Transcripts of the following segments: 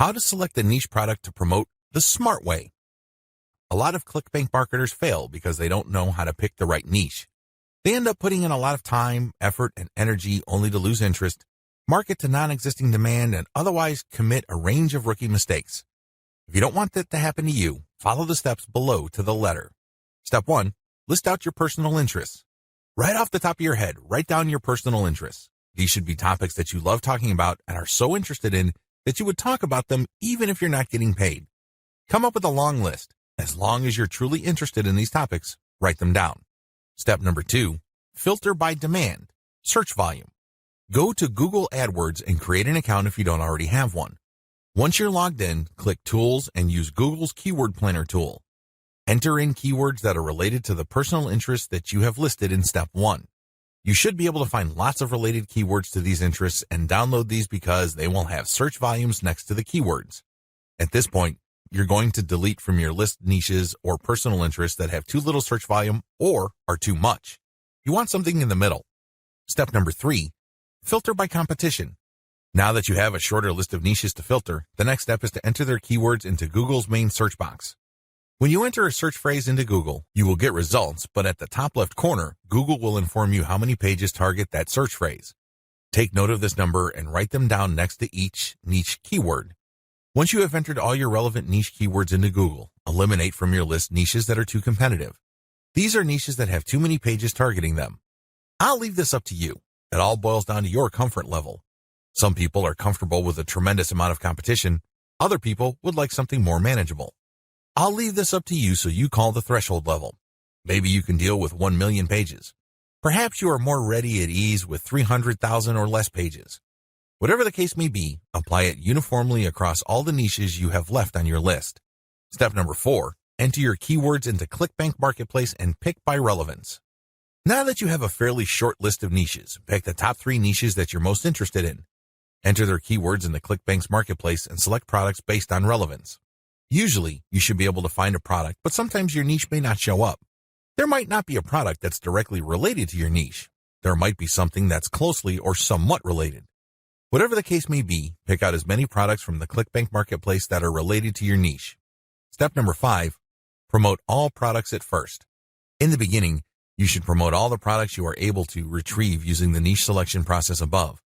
How to select a niche product to promote the smart way. A lot of ClickBank marketers fail because they don't know how to pick the right niche. They end up putting in a lot of time, effort, and energy only to lose interest, market to non-existing demand, and otherwise commit a range of rookie mistakes. If you don't want that to happen to you, follow the steps below to the letter. Step 1. List out your personal interests. Right off the top of your head, write down your personal interests. These should be topics that you love talking about and are so interested in that you would talk about them even if you're not getting paid. Come up with a long list. As long as you're truly interested in these topics, write them down. Step number 2, filter by demand, search volume. Go to Google AdWords and create an account if you don't already have one. Once you're logged in, click Tools and use Google's Keyword Planner tool. Enter in keywords that are related to the personal interests that you have listed in Step 1. You should be able to find lots of related keywords to these interests and download these because they will have search volumes next to the keywords. At this point, you're going to delete from your list niches or personal interests that have too little search volume or are too much. You want something in the middle. Step number 3, filter by competition. Now that you have a shorter list of niches to filter, the next step is to enter their keywords into Google's main search box. When you enter a search phrase into Google, you will get results, but at the top left corner, Google will inform you how many pages target that search phrase. Take note of this number and write them down next to each niche keyword. Once you have entered all your relevant niche keywords into Google, eliminate from your list niches that are too competitive. These are niches that have too many pages targeting them. I'll leave this up to you. It all boils down to your comfort level. Some people are comfortable with a tremendous amount of competition. Other people would like something more manageable. I'll leave this up to you so you call the threshold level. Maybe you can deal with 1 million pages. Perhaps you are more ready at ease with 300,000 or less pages. Whatever the case may be, apply it uniformly across all the niches you have left on your list. Step number 4, enter your keywords into ClickBank Marketplace and pick by relevance. Now that you have a fairly short list of niches, pick the top 3 niches that you're most interested in. Enter their keywords in the ClickBank's Marketplace and select products based on relevance. Usually, you should be able to find a product, but sometimes your niche may not show up. There might not be a product that's directly related to your niche. There might be something that's closely or somewhat related. Whatever the case may be, pick out as many products from the ClickBank Marketplace that are related to your niche. Step number 5, promote all products at first. In the beginning, you should promote all the products you are able to retrieve using the niche selection process above.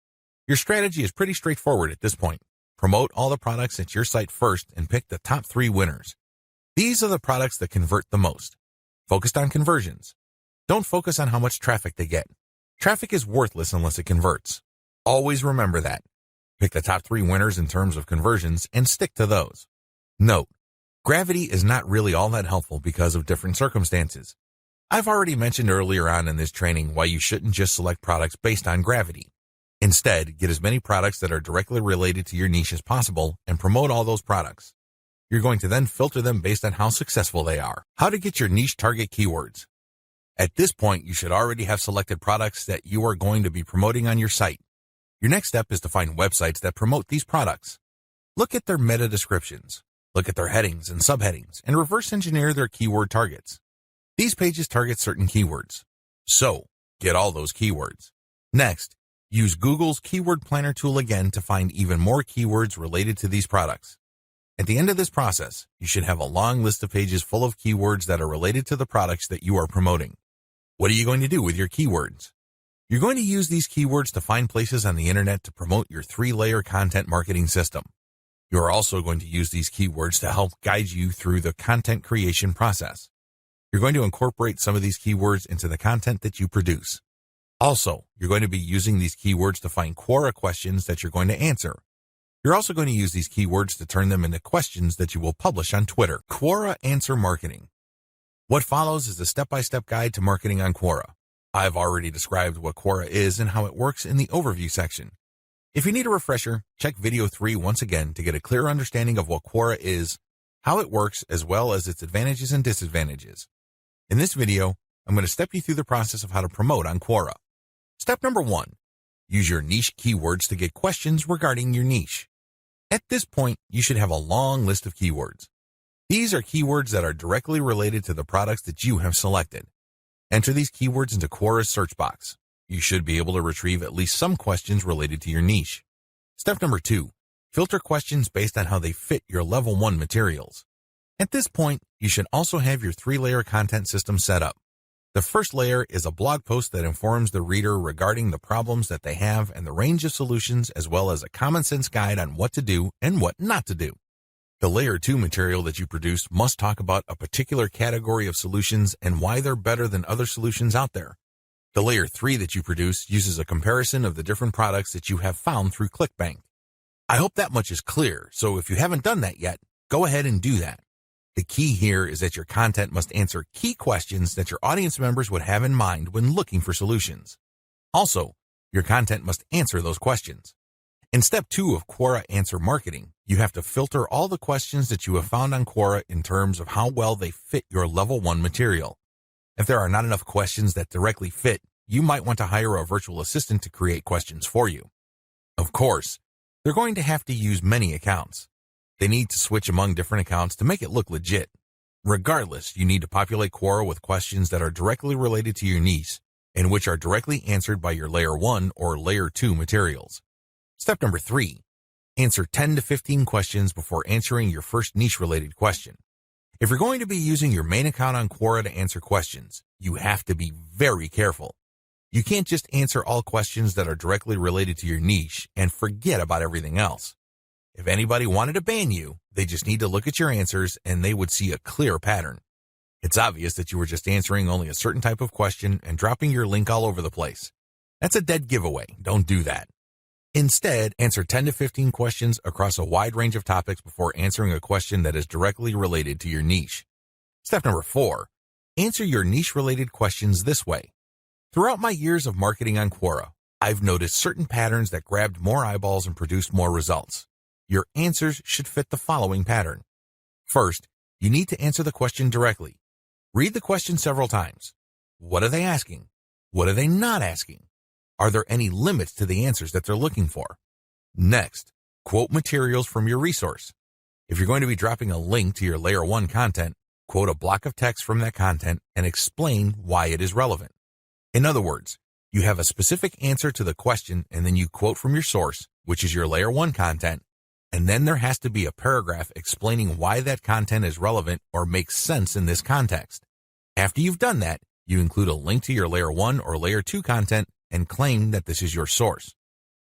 Your strategy is pretty straightforward at this point. Promote all the products at your site first and pick the top 3 winners. These are the products that convert the most. Focus on conversions. Don't focus on how much traffic they get. Traffic is worthless unless it converts. Always remember that. Pick the top 3 winners in terms of conversions and stick to those. Note, gravity is not really all that helpful because of different circumstances. I've already mentioned earlier on in this training why you shouldn't just select products based on gravity. Instead, get as many products that are directly related to your niche as possible and promote all those products. You're going to then filter them based on how successful they are. How to get your niche target keywords. At this point, you should already have selected products that you are going to be promoting on your site. Your next step is to find websites that promote these products. Look at their meta descriptions. Look at their headings and subheadings and reverse engineer their keyword targets. These pages target certain keywords. So, get all those keywords. Next, use Google's Keyword Planner tool again to find even more keywords related to these products. At the end of this process, you should have a long list of pages full of keywords that are related to the products that you are promoting. What are you going to do with your keywords? You're going to use these keywords to find places on the internet to promote your 3-layer content marketing system. You are also going to use these keywords to help guide you through the content creation process. You're going to incorporate some of these keywords into the content that you produce. Also, you're going to be using these keywords to find Quora questions that you're going to answer. You're also going to use these keywords to turn them into questions that you will publish on Twitter. Quora Answer Marketing. What follows is a step-by-step guide to marketing on Quora. I've already described what Quora is and how it works in the overview section. If you need a refresher, check video 3 once again to get a clear understanding of what Quora is, how it works, as well as its advantages and disadvantages. In this video, I'm going to step you through the process of how to promote on Quora. Step number 1, use your niche keywords to get questions regarding your niche. At this point, you should have a long list of keywords. These are keywords that are directly related to the products that you have selected. Enter these keywords into Quora's search box. You should be able to retrieve at least some questions related to your niche. Step number 2, Filter questions based on how they fit your level 1 materials. At this point, you should also have your 3-layer content system set up. The first layer is a blog post that informs the reader regarding the problems that they have and the range of solutions, as well as a common sense guide on what to do and what not to do. The layer 2 material that you produce must talk about a particular category of solutions and why they're better than other solutions out there. The layer 3 that you produce uses a comparison of the different products that you have found through CLICKBANK. I hope that much is clear, so if you haven't done that yet, go ahead and do that. The key here is that your content must answer key questions that your audience members would have in mind when looking for solutions. Also, your content must answer those questions. In step 2 of Quora Answer Marketing, you have to filter all the questions that you have found on Quora in terms of how well they fit your level 1 material. If there are not enough questions that directly fit, you might want to hire a virtual assistant to create questions for you. Of course, they're going to have to use many accounts. They need to switch among different accounts to make it look legit. Regardless, you need to populate Quora with questions that are directly related to your niche and which are directly answered by your layer 1 or layer 2 materials. Step number 3, answer 10 to 15 questions before answering your first niche-related question. If you're going to be using your main account on Quora to answer questions, you have to be very careful. You can't just answer all questions that are directly related to your niche and forget about everything else. If anybody wanted to ban you, they just need to look at your answers and they would see a clear pattern. It's obvious that you were just answering only a certain type of question and dropping your link all over the place. That's a dead giveaway. Don't do that. Instead, answer 10 to 15 questions across a wide range of topics before answering a question that is directly related to your niche. Step number 4, answer your niche-related questions this way. Throughout my years of marketing on Quora, I've noticed certain patterns that grabbed more eyeballs and produced more results. Your answers should fit the following pattern. First, you need to answer the question directly. Read the question several times. What are they asking? What are they not asking? Are there any limits to the answers that they're looking for? Next, quote materials from your resource. If you're going to be dropping a link to your layer 1 content, quote a block of text from that content and explain why it is relevant. In other words, you have a specific answer to the question and then you quote from your source, which is your layer 1 content, and then there has to be a paragraph explaining why that content is relevant or makes sense in this context. After you've done that, you include a link to your layer 1 or layer 2 content and claim that this is your source.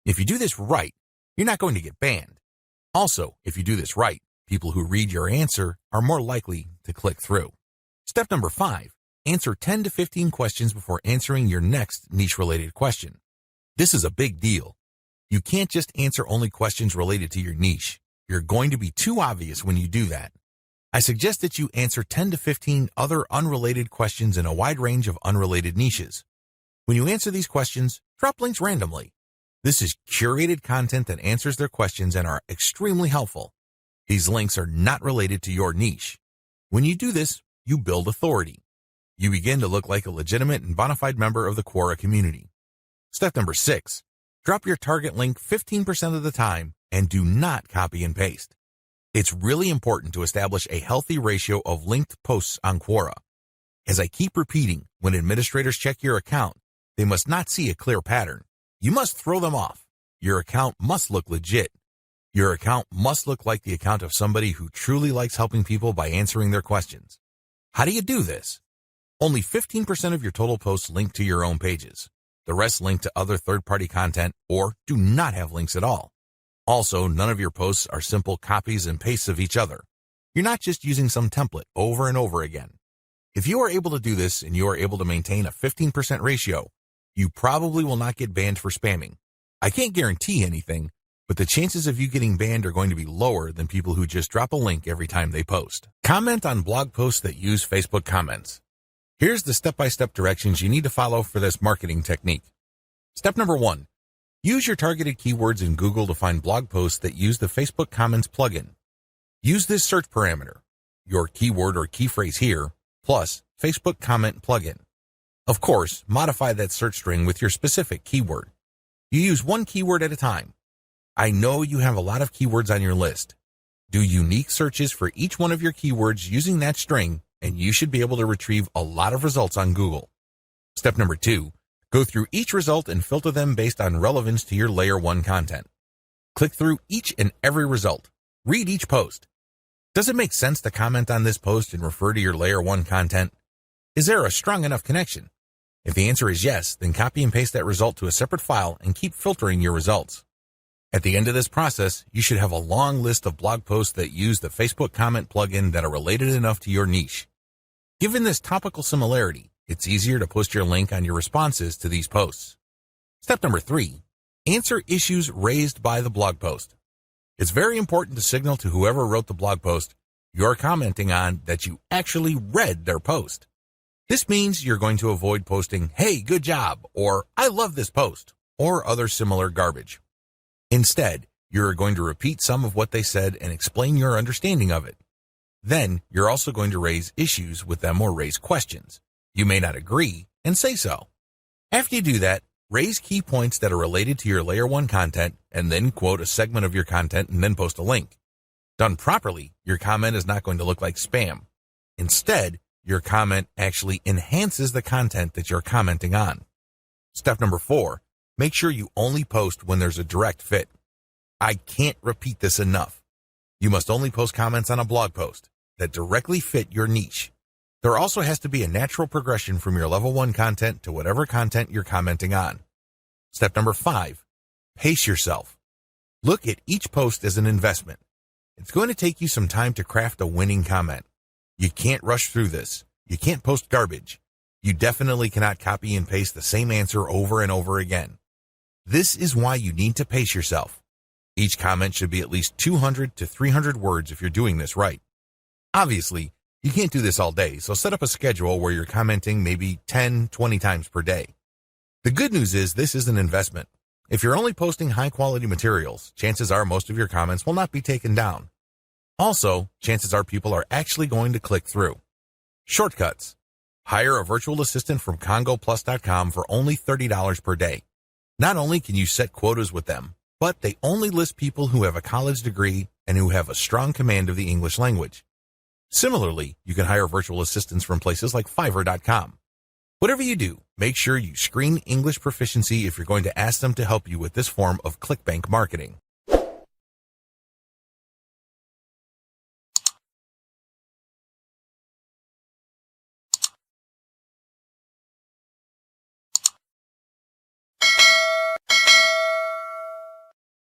If you do this right, you're not going to get banned. Also, if you do this right, people who read your answer are more likely to click through. Step number 5, answer 10 to 15 questions before answering your next niche-related question. This is a big deal. You can't just answer only questions related to your niche. You're going to be too obvious when you do that. I suggest that you answer 10 to 15 other unrelated questions in a wide range of unrelated niches. When you answer these questions, drop links randomly. This is curated content that answers their questions and are extremely helpful. These links are not related to your niche. When you do this, you build authority. You begin to look like a legitimate and bona fide member of the Quora community. Step number 6, drop your target link 15% of the time and do not copy and paste. It's really important to establish a healthy ratio of linked posts on Quora. As I keep repeating, when administrators check your account, they must not see a clear pattern. You must throw them off. Your account must look legit. Your account must look like the account of somebody who truly likes helping people by answering their questions. How do you do this? Only 15% of your total posts link to your own pages. The rest link to other third-party content or do not have links at all. Also, none of your posts are simple copies and pastes of each other. You're not just using some template over and over again. If you are able to do this and you are able to maintain a 15% ratio, you probably will not get banned for spamming. I can't guarantee anything, but the chances of you getting banned are going to be lower than people who just drop a link every time they post. Comment on blog posts that use Facebook comments. Here's the step-by-step directions you need to follow for this marketing technique. Step number 1, use your targeted keywords in Google to find blog posts that use the Facebook Comments plugin. Use this search parameter, your keyword or key phrase here, plus Facebook Comment plugin. Of course, modify that search string with your specific keyword. You use one keyword at a time. I know you have a lot of keywords on your list. Do unique searches for each one of your keywords using that string, and you should be able to retrieve a lot of results on Google. Step number 2, go through each result and filter them based on relevance to your layer 1 content. Click through each and every result. Read each post. Does it make sense to comment on this post and refer to your Layer 1 content? Is there a strong enough connection? If the answer is yes, then copy and paste that result to a separate file and keep filtering your results. At the end of this process, you should have a long list of blog posts that use the Facebook comment plugin that are related enough to your niche. Given this topical similarity, it's easier to post your link on your responses to these posts. Step number 3, answer issues raised by the blog post. It's very important to signal to whoever wrote the blog post you're commenting on that you actually read their post. This means you're going to avoid posting, "Hey, good job," or "I love this post," or other similar garbage. Instead, you're going to repeat some of what they said and explain your understanding of it. Then, you're also going to raise issues with them or raise questions. You may not agree, and say so. After you do that, raise key points that are related to your Layer 1 content, and then quote a segment of your content and then post a link. Done properly, your comment is not going to look like spam. Instead, your comment actually enhances the content that you're commenting on. Step number 4, make sure you only post when there's a direct fit. I can't repeat this enough. You must only post comments on a blog post that directly fit your niche. There also has to be a natural progression from your level 1 content to whatever content you're commenting on. Step number 5, pace yourself. Look at each post as an investment. It's going to take you some time to craft a winning comment. You can't rush through this. You can't post garbage. You definitely cannot copy and paste the same answer over and over again. This is why you need to pace yourself. Each comment should be at least 200 to 300 words if you're doing this right. Obviously, you can't do this all day, so set up a schedule where you're commenting maybe 10-20 times per day. The good news is this is an investment. If you're only posting high-quality materials, chances are most of your comments will not be taken down. Also, chances are people are actually going to click through. Shortcuts. Hire a virtual assistant from CongoPlus.com for only $30 per day. Not only can you set quotas with them, but they only list people who have a college degree and who have a strong command of the English language. Similarly, you can hire virtual assistants from places like Fiverr.com. Whatever you do, make sure you screen English proficiency if you're going to ask them to help you with this form of ClickBank marketing.